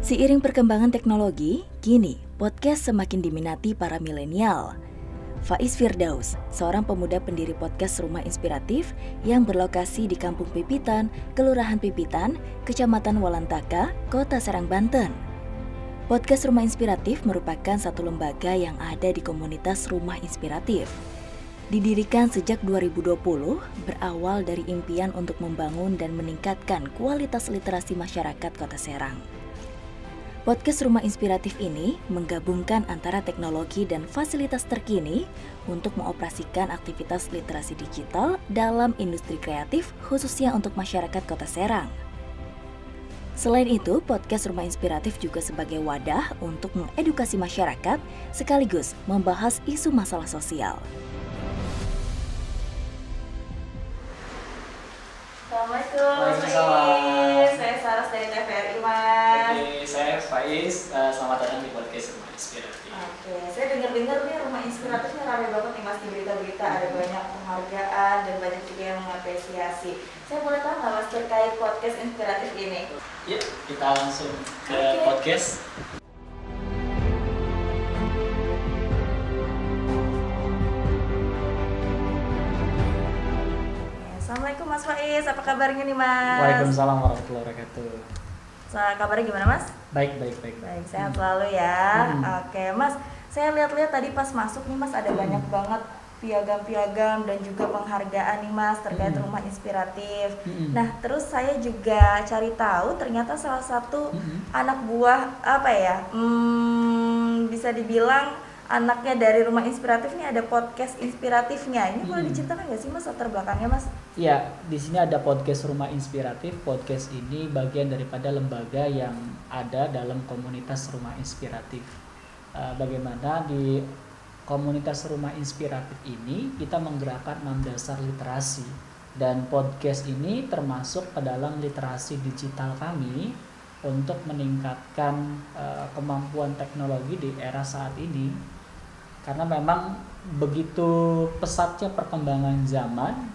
Seiring perkembangan teknologi, kini podcast semakin diminati para milenial. Faiz Firdaus, seorang pemuda pendiri podcast Rumah Inspiratif yang berlokasi di Kampung Pipitan, Kelurahan Pipitan, Kecamatan Walantaka, Kota Serang, Banten. Podcast Rumah Inspiratif merupakan satu lembaga yang ada di komunitas Rumah Inspiratif. Didirikan sejak 2020, berawal dari impian untuk membangun dan meningkatkan kualitas literasi masyarakat Kota Serang. Podcast Rumah Inspiratif ini menggabungkan antara teknologi dan fasilitas terkini untuk mengoperasikan aktivitas literasi digital dalam industri kreatif khususnya untuk masyarakat Kota Serang. Selain itu, podcast Rumah Inspiratif juga sebagai wadah untuk mengedukasi masyarakat sekaligus membahas isu masalah sosial. Assalamualaikum, Waalaikumsalam. saya Saras dari TVRI, Mas. Oke, saya Faiz. Selamat datang di podcast Rumah Inspiratif. Oke, saya dengar-dengar nih Rumah Inspiratif ini ramai banget nih Mas di berita-berita, ada banyak penghargaan dan banyak juga yang mengapresiasi. Saya boleh tahu nggak Mas terkait podcast inspiratif ini? Yuk, kita langsung ke podcast. Assalamualaikum Mas Faiz, apa kabarnya nih Mas? Waalaikumsalam warahmatullahi wabarakatuh. Kabarnya gimana Mas? Baik. Baik, sehat selalu ya. Oke Mas, saya lihat-lihat tadi pas masuk nih Mas ada banyak banget piagam-piagam dan juga penghargaan nih Mas terkait Rumah Inspiratif. Nah, terus saya juga cari tahu ternyata salah satu anak buah bisa dibilang anaknya dari Rumah Inspiratif ini ada podcast inspiratifnya. Ini boleh diceritakan nggak sih Mas latar belakangnya Mas? Ya, di sini ada podcast Rumah Inspiratif. Podcast ini bagian daripada lembaga yang ada dalam komunitas Rumah Inspiratif. Bagaimana di komunitas Rumah Inspiratif ini kita menggerakkan 6 dasar literasi, dan podcast ini termasuk ke dalam literasi digital kami untuk meningkatkan kemampuan teknologi di era saat ini. Karena memang begitu pesatnya perkembangan zaman,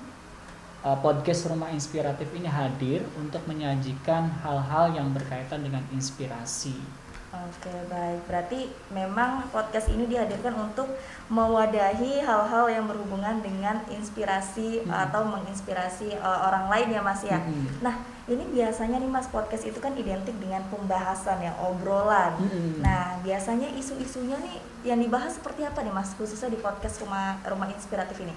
podcast Rumah Inspiratif ini hadir untuk menyajikan hal-hal yang berkaitan dengan inspirasi. Oke, baik. Berarti memang podcast ini dihadirkan untuk mewadahi hal-hal yang berhubungan dengan inspirasi atau menginspirasi orang lain ya Mas ya. Nah, ini biasanya nih Mas, podcast itu kan identik dengan pembahasan ya, obrolan. Nah, biasanya isu-isunya nih yang dibahas seperti apa nih Mas, khususnya di podcast Rumah Inspiratif ini?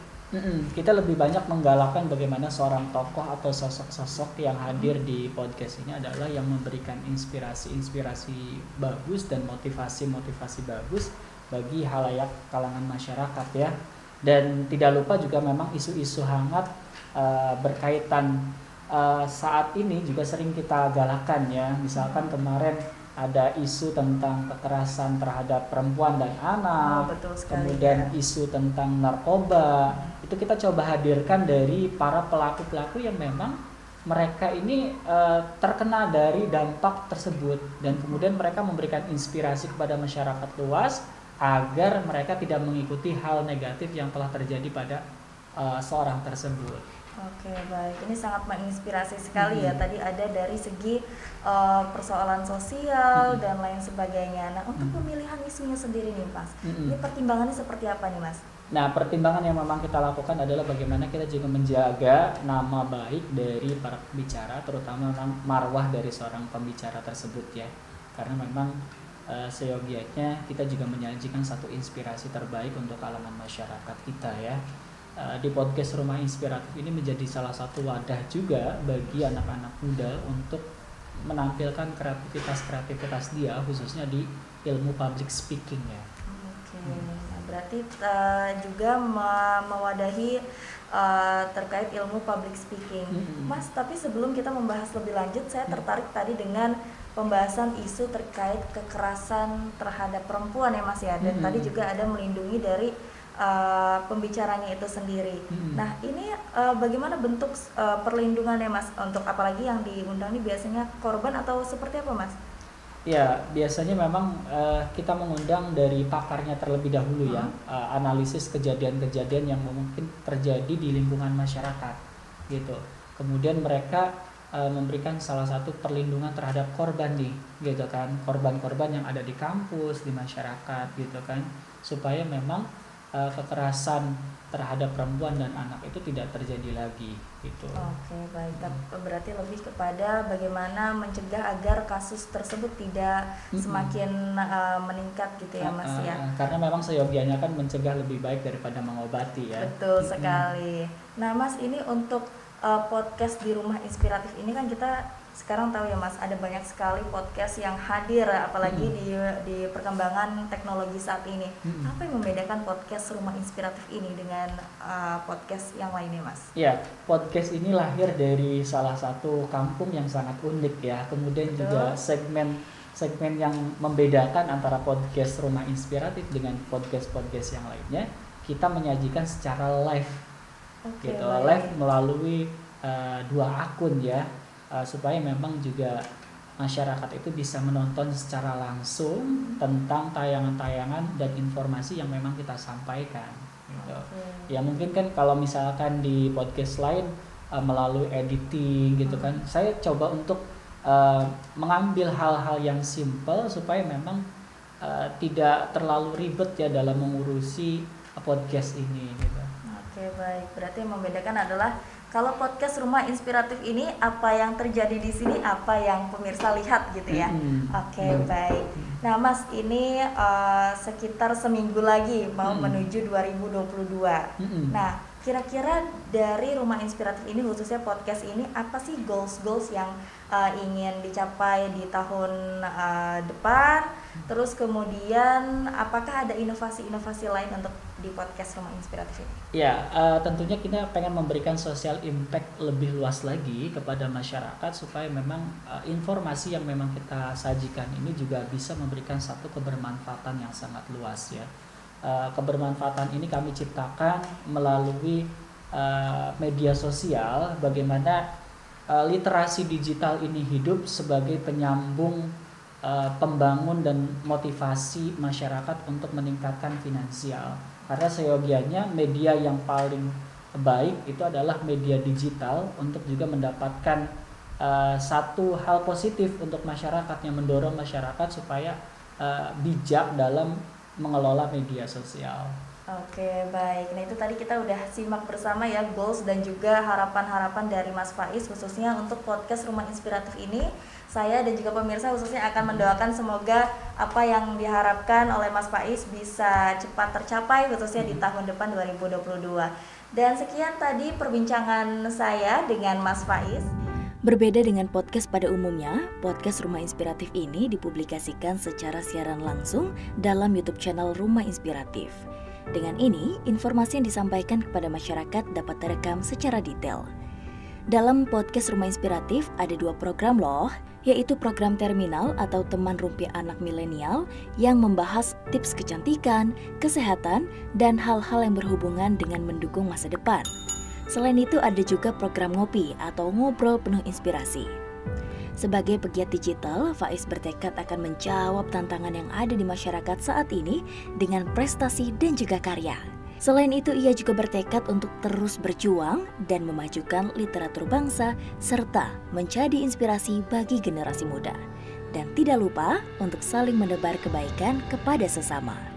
Kita lebih banyak menggalakkan bagaimana seorang tokoh atau sosok-sosok yang hadir di podcast ini adalah yang memberikan inspirasi bagus dan motivasi bagus bagi halayak kalangan masyarakat ya. Dan tidak lupa juga memang isu-isu hangat berkaitan saat ini juga sering kita galakkan ya. Misalkan kemarin ada isu tentang kekerasan terhadap perempuan dan anak, kemudian isu tentang narkoba, itu kita coba hadirkan dari para pelaku-pelaku yang memang mereka ini terkena dari dampak tersebut, dan kemudian mereka memberikan inspirasi kepada masyarakat luas agar mereka tidak mengikuti hal negatif yang telah terjadi pada seorang tersebut. Oke, baik. Ini sangat menginspirasi sekali ya. Tadi ada dari segi persoalan sosial dan lain sebagainya. Nah, untuk pemilihan isunya sendiri nih Mas, ini pertimbangannya seperti apa nih Mas? Nah, pertimbangan yang memang kita lakukan adalah bagaimana kita juga menjaga nama baik dari para pembicara, terutama marwah dari seorang pembicara tersebut ya. Karena memang seyogianya kita juga menyajikan satu inspirasi terbaik untuk kalangan masyarakat kita ya. Di podcast Rumah Inspiratif ini menjadi salah satu wadah juga bagi anak-anak muda untuk menampilkan kreativitas dia khususnya di ilmu public speaking ya. Oke, nah, berarti juga mewadahi terkait ilmu public speaking. Mas, tapi sebelum kita membahas lebih lanjut, saya tertarik tadi dengan pembahasan isu terkait kekerasan terhadap perempuan ya Mas ya. Dan tadi juga ada melindungi dari pembicaranya itu sendiri. Nah, ini bagaimana bentuk perlindungannya Mas, untuk apalagi yang diundang ini biasanya korban atau seperti apa Mas? Ya, biasanya memang kita mengundang dari pakarnya terlebih dahulu ya, analisis kejadian-kejadian yang mungkin terjadi di lingkungan masyarakat gitu. Kemudian mereka memberikan salah satu perlindungan terhadap korban nih, gitu kan, korban-korban yang ada di kampus, di masyarakat, gitu kan, supaya memang kekerasan terhadap perempuan dan anak itu tidak terjadi lagi, gitu. Oke, baik. Berarti lebih kepada bagaimana mencegah agar kasus tersebut tidak semakin meningkat gitu ya, Mas ya. Karena memang seyogianya kan mencegah lebih baik daripada mengobati ya. Betul sekali. Nah, Mas, ini untuk podcast di Rumah Inspiratif ini kan kita sekarang tahu ya, Mas, ada banyak sekali podcast yang hadir, apalagi di perkembangan teknologi saat ini. Apa yang membedakan podcast Rumah Inspiratif ini dengan podcast yang lainnya, Mas? Ya, podcast ini lahir dari salah satu kampung yang sangat unik ya. Kemudian juga segmen yang membedakan antara podcast Rumah Inspiratif dengan podcast-podcast yang lainnya, kita menyajikan secara live. Gitu, live melalui 2 akun ya. Supaya memang juga masyarakat itu bisa menonton secara langsung tentang tayangan-tayangan dan informasi yang memang kita sampaikan gitu. Ya mungkin kan kalau misalkan di podcast lain melalui editing gitu kan, saya coba untuk mengambil hal-hal yang simple supaya memang tidak terlalu ribet ya dalam mengurusi podcast ini gitu. Oke, baik. Berarti yang membedakan adalah kalau podcast Rumah Inspiratif ini apa yang terjadi di sini, apa yang pemirsa lihat gitu ya. Oke, baik. Nah, Mas, ini sekitar seminggu lagi mau menuju 2022. Nah, kira-kira dari Rumah Inspiratif ini, khususnya podcast ini, apa sih goals yang ingin dicapai di tahun depan? Terus kemudian apakah ada inovasi-inovasi lain untuk di podcast Rumah Inspiratif ini? Ya, tentunya kita pengen memberikan social impact lebih luas lagi kepada masyarakat supaya memang informasi yang memang kita sajikan ini juga bisa memberikan satu kebermanfaatan yang sangat luas ya. Kebermanfaatan ini kami ciptakan melalui media sosial, bagaimana literasi digital ini hidup sebagai penyambung pembangun dan motivasi masyarakat untuk meningkatkan finansial. Karena seyogianya media yang paling baik itu adalah media digital untuk juga mendapatkan satu hal positif untuk masyarakat, yang mendorong masyarakat supaya bijak dalam mengelola media sosial. Oke, baik. Nah, itu tadi kita udah simak bersama ya goals dan juga harapan-harapan dari Mas Faiz khususnya untuk podcast Rumah Inspiratif ini. Saya dan juga pemirsa khususnya akan mendoakan semoga apa yang diharapkan oleh Mas Faiz bisa cepat tercapai khususnya di tahun depan 2022. Dan sekian tadi perbincangan saya dengan Mas Faiz. Berbeda dengan podcast pada umumnya, podcast Rumah Inspiratif ini dipublikasikan secara siaran langsung dalam YouTube channel Rumah Inspiratif. Dengan ini, informasi yang disampaikan kepada masyarakat dapat terekam secara detail. Dalam podcast Rumah Inspiratif ada 2 program loh, yaitu program Terminal atau Teman Rumpi Anak Milenial yang membahas tips kecantikan, kesehatan, dan hal-hal yang berhubungan dengan mendukung masa depan. Selain itu ada juga program Ngopi atau Ngobrol Penuh Inspirasi. Sebagai pegiat digital, Faiz bertekad akan menjawab tantangan yang ada di masyarakat saat ini dengan prestasi dan juga karya. Selain itu, ia juga bertekad untuk terus berjuang dan memajukan literatur bangsa serta menjadi inspirasi bagi generasi muda. Dan tidak lupa untuk saling menebar kebaikan kepada sesama.